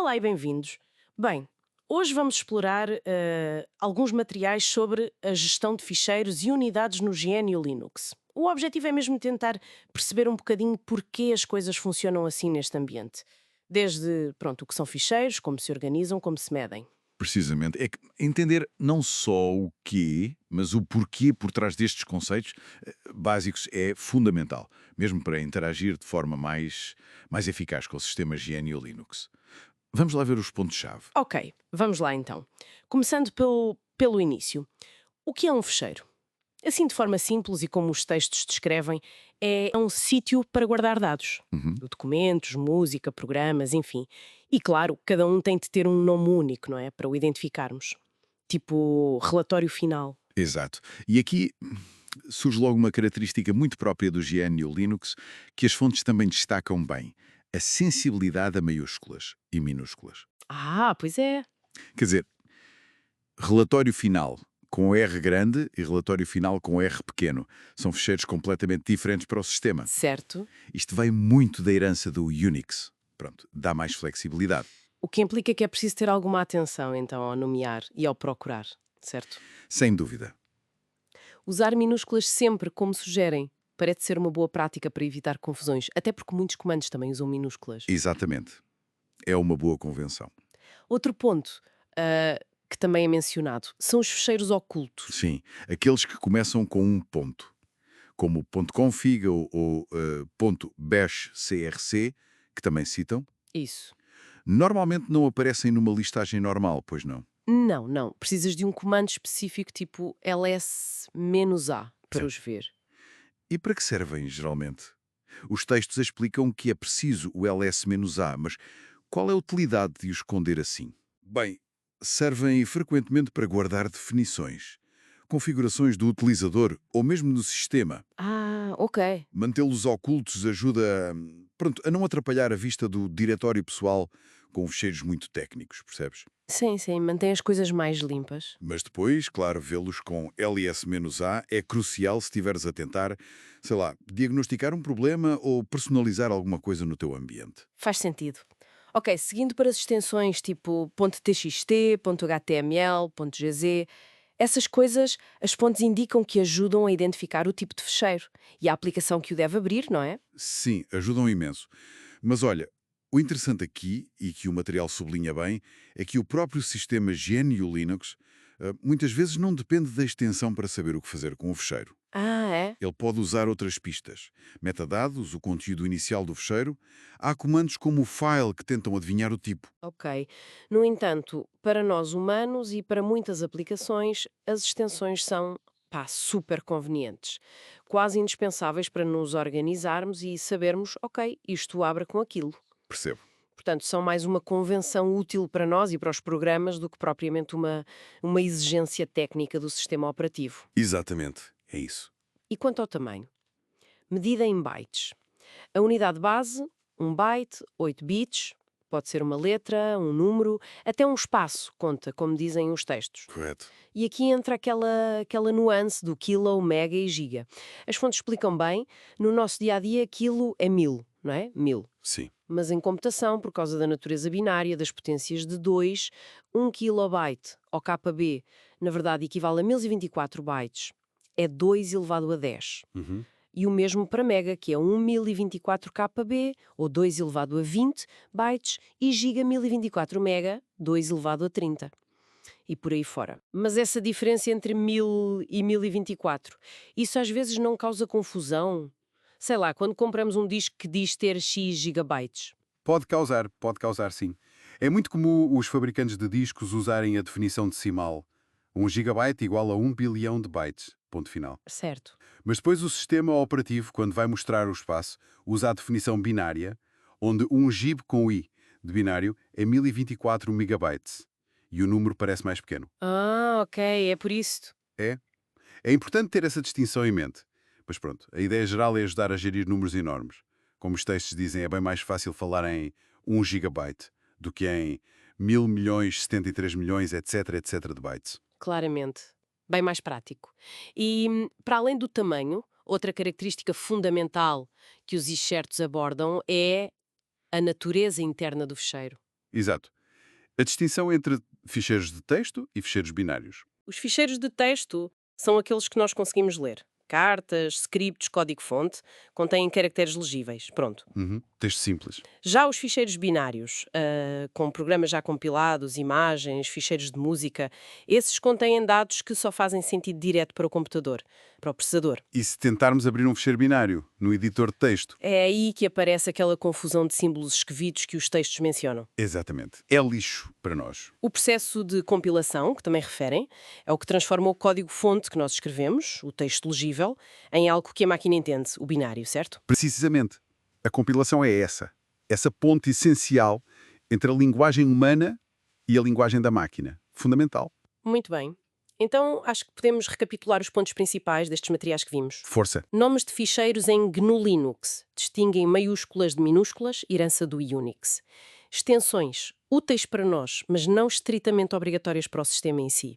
Olá e bem-vindos. Bem, hoje vamos explorar alguns materiais sobre a gestão de ficheiros e unidades no GNU Linux. O objetivo é mesmo tentar perceber um bocadinho porquê as coisas funcionam assim neste ambiente. Desde, pronto, o que são ficheiros, como se organizam, como se medem. Precisamente. É que entender não só o quê, mas o porquê por trás destes conceitos básicos é fundamental, mesmo para interagir de forma mais eficaz com o sistema GNU Linux. Vamos lá ver os pontos-chave. Ok, vamos lá então. Começando pelo início. O que é um fecheiro? Assim, de forma simples e como os textos descrevem, é um sítio para guardar dados. Uhum. Documentos, música, programas, enfim. E claro, cada um tem de ter um nome único, não é? Para o identificarmos. Tipo relatório final. Exato. E aqui surge logo uma característica muito própria do GNU Linux, que as fontes também destacam bem: a sensibilidade a maiúsculas e minúsculas. Ah, pois é. Quer dizer, relatório final com R grande e relatório final com R pequeno. São fecheiros completamente diferentes para o sistema. Certo. Isto vem muito da herança do Unix. Pronto, dá mais flexibilidade. O que implica que é preciso ter alguma atenção, então, ao nomear e ao procurar, certo? Sem dúvida. Usar minúsculas sempre, como sugerem, parece ser uma boa prática para evitar confusões, até porque muitos comandos também usam minúsculas. Exatamente. É uma boa convenção. Outro ponto que também é mencionado são os fecheiros ocultos. Sim, aqueles que começam com um ponto, como o ponto .config ou ponto .bash crc, que também citam, Isso. normalmente não aparecem numa listagem normal, pois não? Não, não. Precisas de um comando específico tipo ls-a para os Certo. ver. E para que servem, geralmente? Os textos explicam que é preciso o ls-a, mas qual é a utilidade de o esconder assim? Bem, servem frequentemente para guardar definições, configurações do utilizador ou mesmo do sistema. Ah, ok. Mantê-los ocultos ajuda pronto, a não atrapalhar a vista do diretório pessoal com fecheiros muito técnicos, percebes? Sim, sim, mantém as coisas mais limpas. Mas depois, claro, vê-los com ls-a é crucial se estiveres a tentar, sei lá, diagnosticar um problema ou personalizar alguma coisa no teu ambiente. Faz sentido. Ok, seguindo para as extensões tipo .txt, .html, .gz, essas coisas, as fontes indicam que ajudam a identificar o tipo de fecheiro e a aplicação que o deve abrir, não é? Sim, ajudam imenso. Mas olha, o interessante aqui, e que o material sublinha bem, é que o próprio sistema GNU Linux muitas vezes não depende da extensão para saber o que fazer com o fecheiro. Ah, é? Ele pode usar outras pistas, metadados, o conteúdo inicial do fecheiro. Há comandos como o file que tentam adivinhar o tipo. Ok. No entanto, para nós humanos e para muitas aplicações, as extensões são, pá, super convenientes. Quase indispensáveis para nos organizarmos e sabermos, ok, isto abre com aquilo. Percebo. Portanto, são mais uma convenção útil para nós e para os programas do que propriamente uma exigência técnica do sistema operativo. Exatamente, é isso. E quanto ao tamanho? Medida em bytes. A unidade base, um byte, 8 bits, pode ser uma letra, um número, até um espaço, conta, como dizem os textos. Correto. E aqui entra aquela nuance do quilo, mega e giga. As fontes explicam bem, no nosso dia a dia, quilo é 1000, não é? 1000. Sim. Mas em computação, por causa da natureza binária, das potências de 2, 1 kilobyte ou KB, na verdade, equivale a 1024 bytes. É 2 elevado a 10. Uhum. E o mesmo para mega, que é 1024 KB, ou 2 elevado a 20 bytes, e giga 1024 mega, 2 elevado a 30. E por aí fora. Mas essa diferença entre 1000 e 1024, isso às vezes não causa confusão? Sei lá, quando compramos um disco que diz ter X gigabytes. Pode causar sim. É muito comum os fabricantes de discos usarem a definição decimal. 1 GB igual a 1 bilhão de bytes. Ponto final. Certo. Mas depois o sistema operativo, quando vai mostrar o espaço, usa a definição binária, onde 1 GB com I de binário é 1024 megabytes. E o número parece mais pequeno. Ah, ok, é por isso. É? É importante ter essa distinção em mente. Mas pronto, a ideia geral é ajudar a gerir números enormes. Como os textos dizem, é bem mais fácil falar em 1 GB do que em 1000 milhões, 73 milhões, etc, de bytes. Claramente. Bem mais prático. E, para além do tamanho, outra característica fundamental que os excertos abordam é a natureza interna do fecheiro. Exato. A distinção entre ficheiros de texto e ficheiros binários. Os ficheiros de texto são aqueles que nós conseguimos ler. Cartas, scripts, código-fonte, contêm caracteres legíveis. Pronto. Uhum. Texto simples. Já os ficheiros binários, com programas já compilados, imagens, ficheiros de música, esses contêm dados que só fazem sentido direto para o computador, para o processador. E se tentarmos abrir um ficheiro binário no editor de texto? É aí que aparece aquela confusão de símbolos esquisitos que os textos mencionam. Exatamente. É lixo para nós. O processo de compilação, que também referem, é o que transforma o código-fonte que nós escrevemos, o texto legível, em algo que a máquina entende, o binário, certo? Precisamente. A compilação é essa ponte essencial entre a linguagem humana e a linguagem da máquina. Fundamental. Muito bem. Então, acho que podemos recapitular os pontos principais destes materiais que vimos. Força. Nomes de ficheiros em GNU Linux. Distinguem maiúsculas de minúsculas, herança do Unix. Extensões, úteis para nós, mas não estritamente obrigatórias para o sistema em si.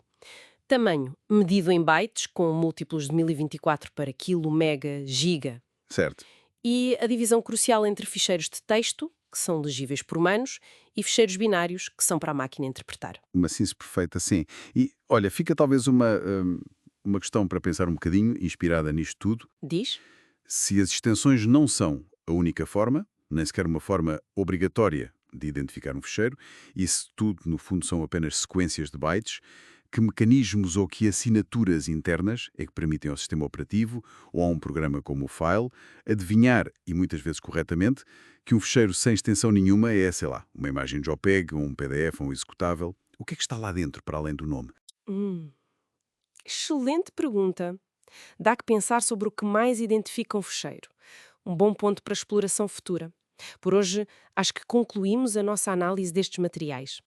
Tamanho, medido em bytes, com múltiplos de 1024 para quilo, mega, giga. Certo. E a divisão crucial entre ficheiros de texto, que são legíveis por humanos, e ficheiros binários, que são para a máquina interpretar. Uma síntese perfeita, sim. E, olha, fica talvez uma questão para pensar um bocadinho, inspirada nisto tudo. Diz? Se as extensões não são a única forma, nem sequer uma forma obrigatória de identificar um ficheiro, e se tudo, no fundo, são apenas sequências de bytes, que mecanismos ou que assinaturas internas é que permitem ao sistema operativo ou a um programa como o File adivinhar, e muitas vezes corretamente, que um ficheiro sem extensão nenhuma é, sei lá, uma imagem JPEG, um PDF, um executável. O que é que está lá dentro, para além do nome? Excelente pergunta. Dá que pensar sobre o que mais identifica um fecheiro. Um bom ponto para exploração futura. Por hoje, acho que concluímos a nossa análise destes materiais.